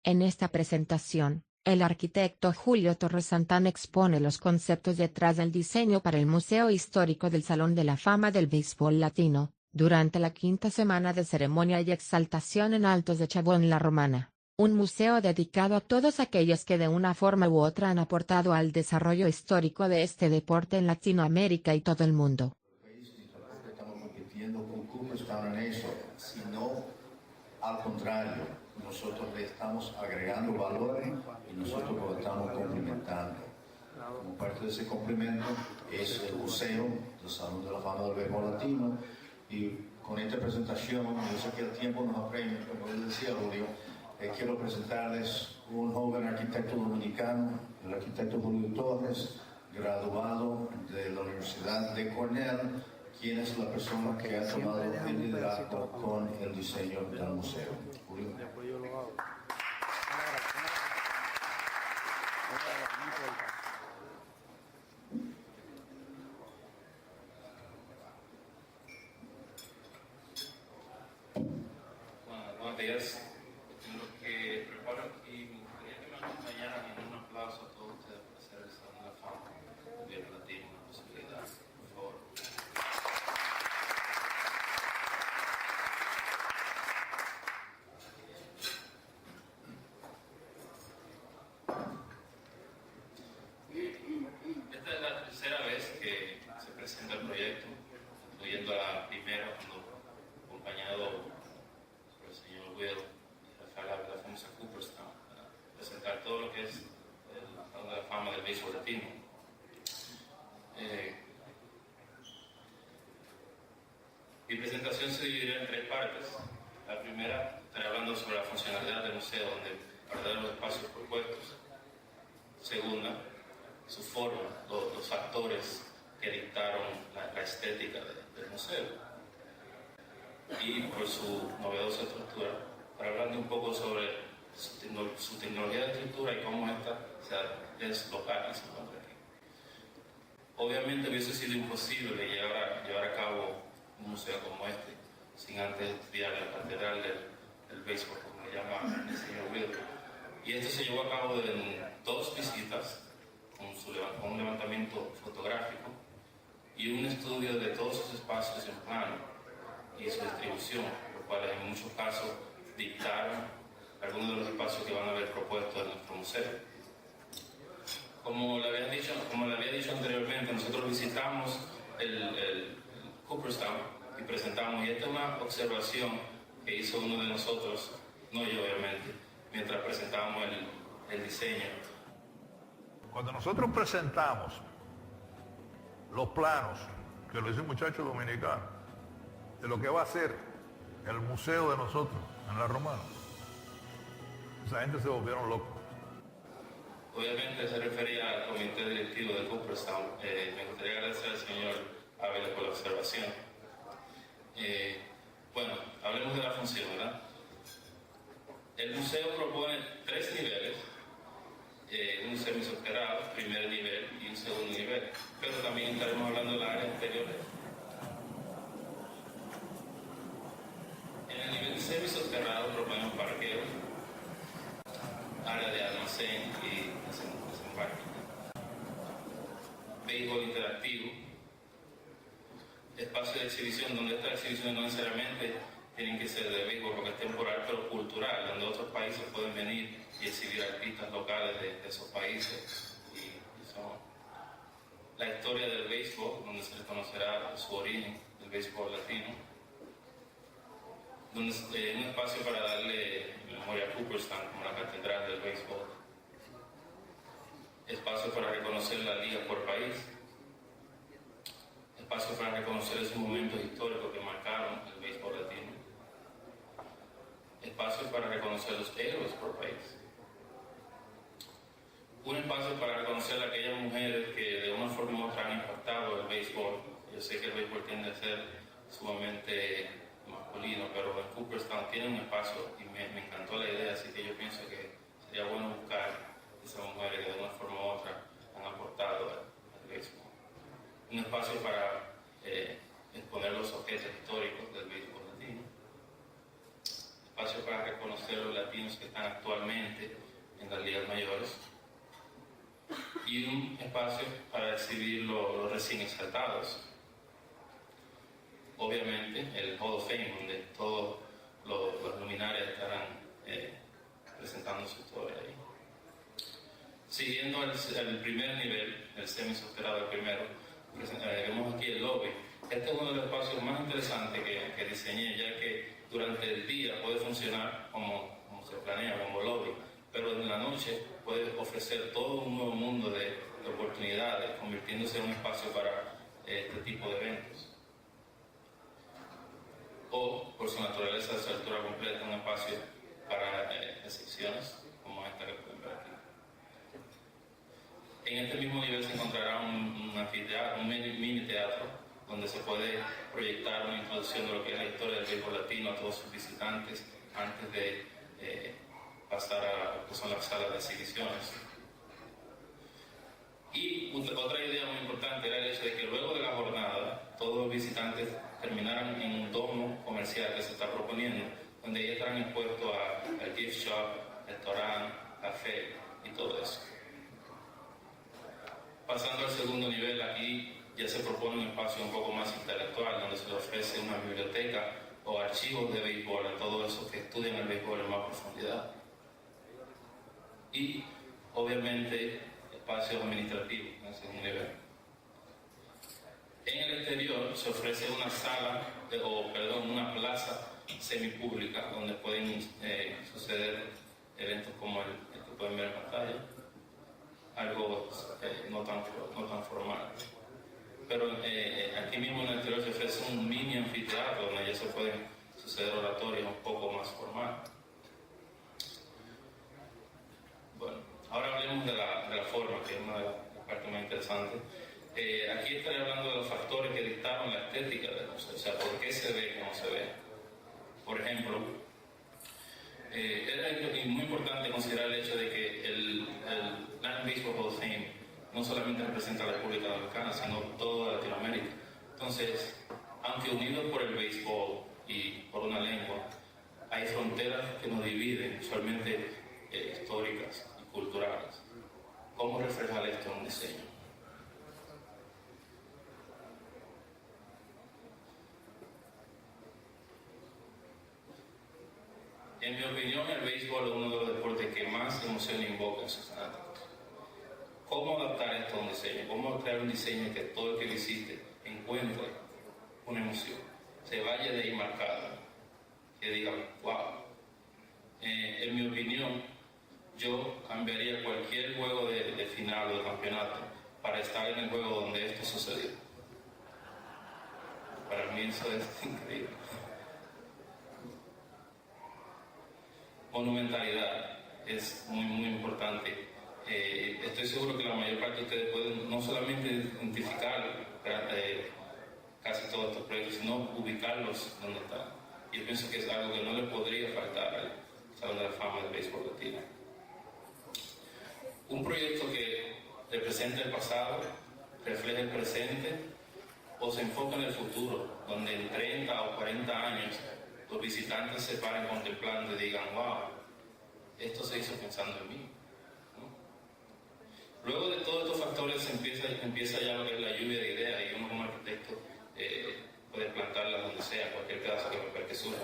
En esta presentación, el arquitecto Julio Torres Santana expone los conceptos detrás del diseño para el Museo Histórico del Salón de la Fama del Béisbol Latino, durante la quinta semana de ceremonia y exaltación en Altos de Chabón La Romana, un museo dedicado a todos aquellos que de una forma u otra han aportado al desarrollo histórico de este deporte en Latinoamérica y todo el mundo. Estamos compitiendo con Cooperstown en eso, sino al contrario, nosotros le estamos agregando valor y nosotros lo estamos complementando. Como parte de ese complemento es el Museo del Salón de la Fama del Béisbol Latino, y con esta presentación, yo sé que el tiempo nos apremia, como les decía Julio, quiero presentarles un joven arquitecto dominicano, el arquitecto Julio Torres, graduado de la Universidad de Cornell, quien es la persona que ha tomado el liderazgo con el diseño del museo. Julio. Buenos días. En lo que preparo aquí, me gustaría que me acompañaran en un aplauso a todos ustedes por hacer el Salón de la Fama del Béisbol Latino una posibilidad, por favor. Esta es la tercera vez que se presenta el proyecto, incluyendo la primera cuando acompañado por el señor Will y Rafael de la famosa Cooperstown, para presentar todo lo que es el Salón de la Fama del Béisbol Latino. Mi presentación se dividirá en tres partes. La primera, estaré hablando sobre la funcionalidad del museo, donde guardar los espacios propuestos. Segunda, su forma, los factores que dictaron la estética del museo. Y por su novedosa estructura, para hablar un poco sobre su tecnología de estructura y cómo esta es local y se encuentra aquí. Obviamente hubiese sido imposible llevar a cabo un museo como este sin antes estudiar la catedral del béisbol, como le llama el señor Will. Y esto se llevó a cabo en 2 visitas con un levantamiento fotográfico y un estudio de todos sus espacios en plano y su distribución, los cuales en muchos casos dictaron algunos de los espacios que van a haber propuesto en nuestro museo. Como le había dicho anteriormente, nosotros visitamos el Cooperstown y presentamos, y esta es una observación que hizo uno de nosotros, no yo obviamente, mientras presentábamos el diseño. Cuando nosotros presentamos los planos, que lo hizo un muchacho dominicano, de lo que va a ser el museo de nosotros en La Romana, esa gente se volvieron locos. Obviamente se refería al comité directivo de Cooperstown. Me gustaría agradecer al señor Ávila por la observación. Bueno, hablemos de la función, ¿verdad? El museo propone 3 niveles, un semisoterrado, primer nivel y un segundo nivel, pero también estaremos hablando de la área exterior. En el nivel semisoterrado proponemos parqueo, área de almacén y desembarque, béisbol interactivo, espacio de exhibición, donde estas exhibiciones no necesariamente tienen que ser de béisbol porque es temporal, pero cultural, donde otros países pueden venir y exhibir artistas locales de esos países. Y son la historia del béisbol, donde se reconocerá su origen del béisbol latino, donde un espacio para darle memoria a Cooperstown como la catedral del béisbol, espacio para reconocer la liga por país, espacio para reconocer esos momentos históricos que marcaron el béisbol latino, espacio para reconocer los héroes por país, un espacio para reconocer a aquellas mujeres que de una forma u otra han impactado el béisbol. Yo sé que el béisbol tiende a ser sumamente masculino, pero en Cooperstown tiene un espacio y me encantó la idea, así que yo pienso que sería bueno buscar esas mujeres que de una forma u otra han aportado al béisbol. Un espacio para exponer los objetos históricos del béisbol latino, espacio para reconocer los latinos que están actualmente nuevamente en las ligas mayores, y un espacio para exhibir los recién exaltados. Obviamente el Hall of Fame, donde todos los luminarias estarán presentando su historia ahí. Siguiendo el primer nivel, el semi-soterrado primero, vemos aquí el lobby. Este es uno de los espacios más interesantes que diseñé, ya que durante el día puede funcionar como se planea, como lobby, pero en la noche puede ofrecer todo un nuevo mundo de oportunidades, convirtiéndose en un espacio para este tipo de eventos. O, por su naturaleza de su altura completa, un espacio para excepciones, como esta que pueden ver aquí. En este mismo nivel se encontrará un anfiteatro, un mini teatro, donde se puede proyectar una introducción de lo que es la historia del béisbol latino a todos sus visitantes antes de pasar a lo que son las salas de exhibiciones. Y otra idea muy importante era el hecho de que luego de la jornada todos los visitantes terminaran en un domo comercial que se está proponiendo, donde ya estarán expuestos al gift shop, restaurante, café y todo eso. Pasando al segundo nivel, aquí ya se propone un espacio un poco más intelectual, donde se le ofrece una biblioteca o archivos de béisbol a todos esos que estudian el béisbol en más profundidad. Y, obviamente, espacios administrativos en ese nivel. En el exterior se ofrece una sala, una plaza semipública donde pueden suceder eventos como el que pueden ver en pantalla, algo no tan formal. Pero aquí mismo en el exterior se ofrece un mini anfiteatro donde ya se pueden suceder oratorios un poco más formal. Bueno, ahora hablemos de la forma, que es una de las partes más interesantes. Aquí estaré hablando de los factores que dictaron la estética del museo, o sea, por qué se ve como se ve. Por ejemplo, es muy importante considerar el hecho de que el National Baseball Hall of Fame no solamente representa a la República Dominicana, sino toda Latinoamérica. Entonces, aunque unidos por el béisbol y por una lengua, hay fronteras que nos dividen, usualmente históricas y culturales. ¿Cómo reflejar esto en un diseño? En mi opinión, el béisbol es uno de los deportes que más emoción invoca en sus fanáticos. ¿Cómo adaptar esto a un diseño? ¿Cómo crear un diseño que todo el que visite encuentre una emoción? Se vaya de ahí marcado, que diga, wow. En mi opinión, yo cambiaría cualquier juego de final o de campeonato para estar en el juego donde esto sucedió. Para mí eso es increíble. Monumentalidad es muy importante. Estoy seguro que la mayor parte de ustedes pueden no solamente identificar casi todos estos proyectos, sino ubicarlos donde están. Yo pienso que es algo que no le podría faltar al Salón de la Fama del Béisbol Latino. Un proyecto que representa el pasado, refleja el presente o se enfoca en el futuro, donde en 30 o 40 años los visitantes se paren contemplando y digan, wow, esto se hizo pensando en mí. ¿No? Luego de todos estos factores empieza ya lo que es la lluvia de ideas, y uno como arquitecto puede plantarlas donde sea, cualquier caso que surja.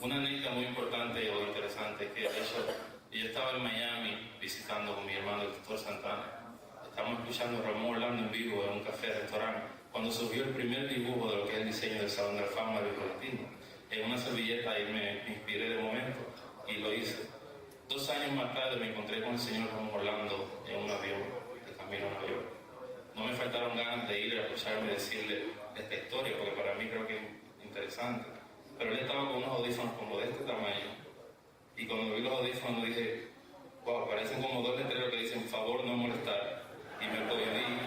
Una anécdota muy importante o interesante es que, de hecho, yo estaba en Miami visitando con mi hermano el doctor Santana. Estábamos escuchando a Ramón Orlando en vivo en un café-restaurante cuando surgió el primer dibujo de lo que es el diseño del Salón de la Fama del Béisbol Latino. En una servilleta ahí me inspiré de momento y lo hice. 2 años más tarde me encontré con el señor Ramón Orlando en un avión de camino a Nueva York. No me faltaron ganas de ir a escucharme decirle esta historia, porque para mí creo que es interesante. Pero él estaba con unos audífonos como de este tamaño, y cuando vi los audífonos dije, wow, parecen como 2 letreros que dicen favor no molestar, y me cohibí,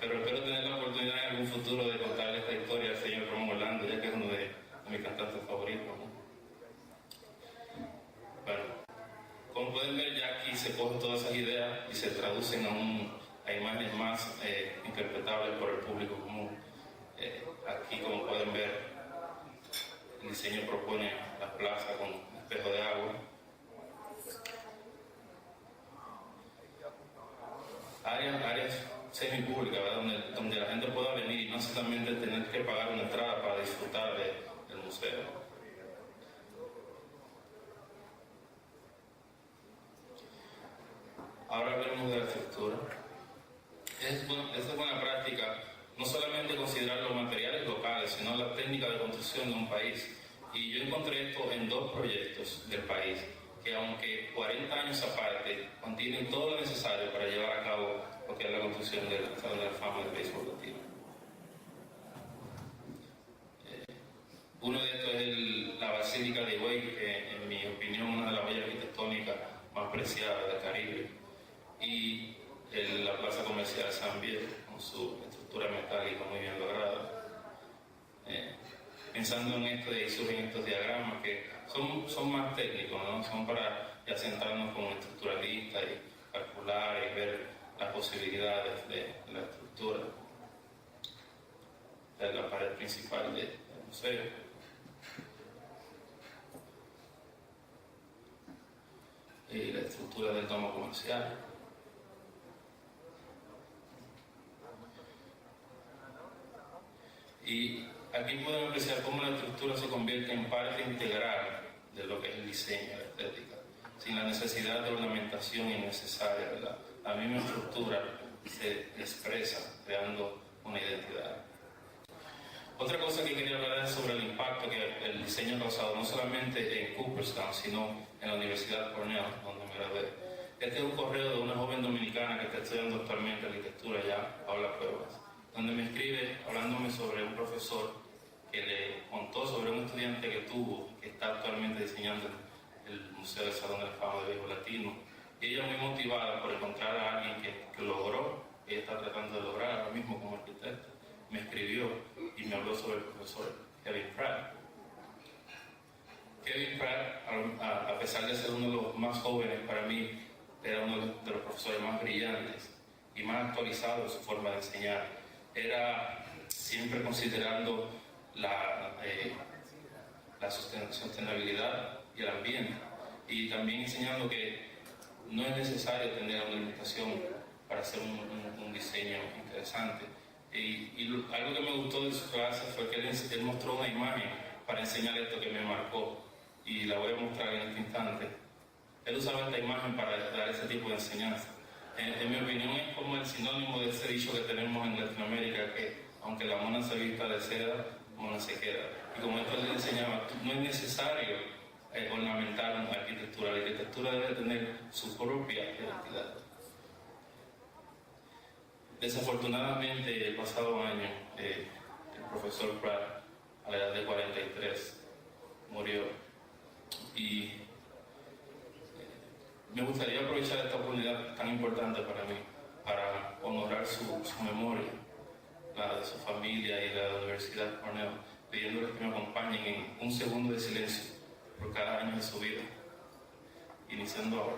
pero espero tener la oportunidad en algún futuro de contarle esta historia al señor Ramón Orlando, ya que es uno de mis cantantes favoritos, ¿no? Bueno, como pueden ver, ya aquí se cogen todas esas ideas y se traducen a imágenes más interpretables por el público común. Aquí, como pueden ver, el diseño propone la plaza con espejo de agua. semipública, ¿verdad? Donde la gente pueda venir y no solamente tener que pagar una entrada para disfrutar del museo. Ahora hablemos de la estructura. Es buena práctica no solamente considerar los materiales locales, sino la técnica de construcción de un país. Y yo encontré esto en 2 proyectos del país, que aunque 40 años aparte, contienen todo lo necesario para llevar a cabo lo que es la construcción del Salón de la Fama del Béisbol Latino. Uno de estos es la Basílica de Higüey, que en mi opinión es una de las joyas arquitectónicas más preciadas del Caribe, y la Plaza Comercial San Biel, con su estructura metálica muy bien lograda. Pensando en esto, de ahí surgen estos diagramas que son más técnicos, ¿no? Son para ya sentarnos como estructuralistas y calcular y ver las posibilidades de la estructura de la pared principal del museo. Y la estructura del domo comercial. Y aquí podemos apreciar cómo la estructura se convierte en parte integral de lo que es el diseño, la estética, sin la necesidad de ornamentación innecesaria, ¿verdad? La misma estructura se expresa creando una identidad. Otra cosa que quería hablar es sobre el impacto que el diseño ha causado, no solamente en Cooperstown, sino en la Universidad Cornell, donde me gradué. Este es un correo de una joven dominicana que está estudiando actualmente arquitectura ya, Paula Cuevas, donde me escribe hablándome sobre un profesor que le contó sobre un estudiante que tuvo, que está actualmente diseñando el Museo del Salón de la Fama del Béisbol Latino. Y ella muy motivada por encontrar a alguien que logró, ella está tratando de lograr ahora mismo como arquitecta, me escribió y me habló sobre el profesor Kevin Pratt. Kevin Pratt, a pesar de ser uno de los más jóvenes, para mí era uno de los profesores más brillantes y más actualizados en su forma de enseñar. Era siempre considerando la sostenibilidad y el ambiente, y también enseñando que no es necesario tener una limitación para hacer un diseño interesante. Y algo que me gustó de su clase fue que él mostró una imagen para enseñar esto que me marcó, y la voy a mostrar en este instante. Él usaba esta imagen para dar ese tipo de enseñanza. En mi opinión es como el sinónimo de ese dicho que tenemos en Latinoamérica, que aunque la mona se vista de seda, mona se queda. Y como esto le enseñaba, no es necesario ornamentar una arquitectura. La arquitectura debe tener su propia identidad. Desafortunadamente, el pasado año, el profesor Pratt, a la edad de 43, murió. Y me gustaría aprovechar esta oportunidad tan importante para mí, para honorar su memoria, la de su familia y la de la Universidad Cornell, pidiéndoles que me acompañen en un segundo de silencio por cada año de su vida, iniciando ahora.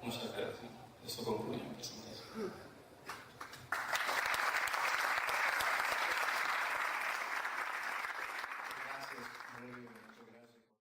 Muchas gracias. Eso concluye mi presentación.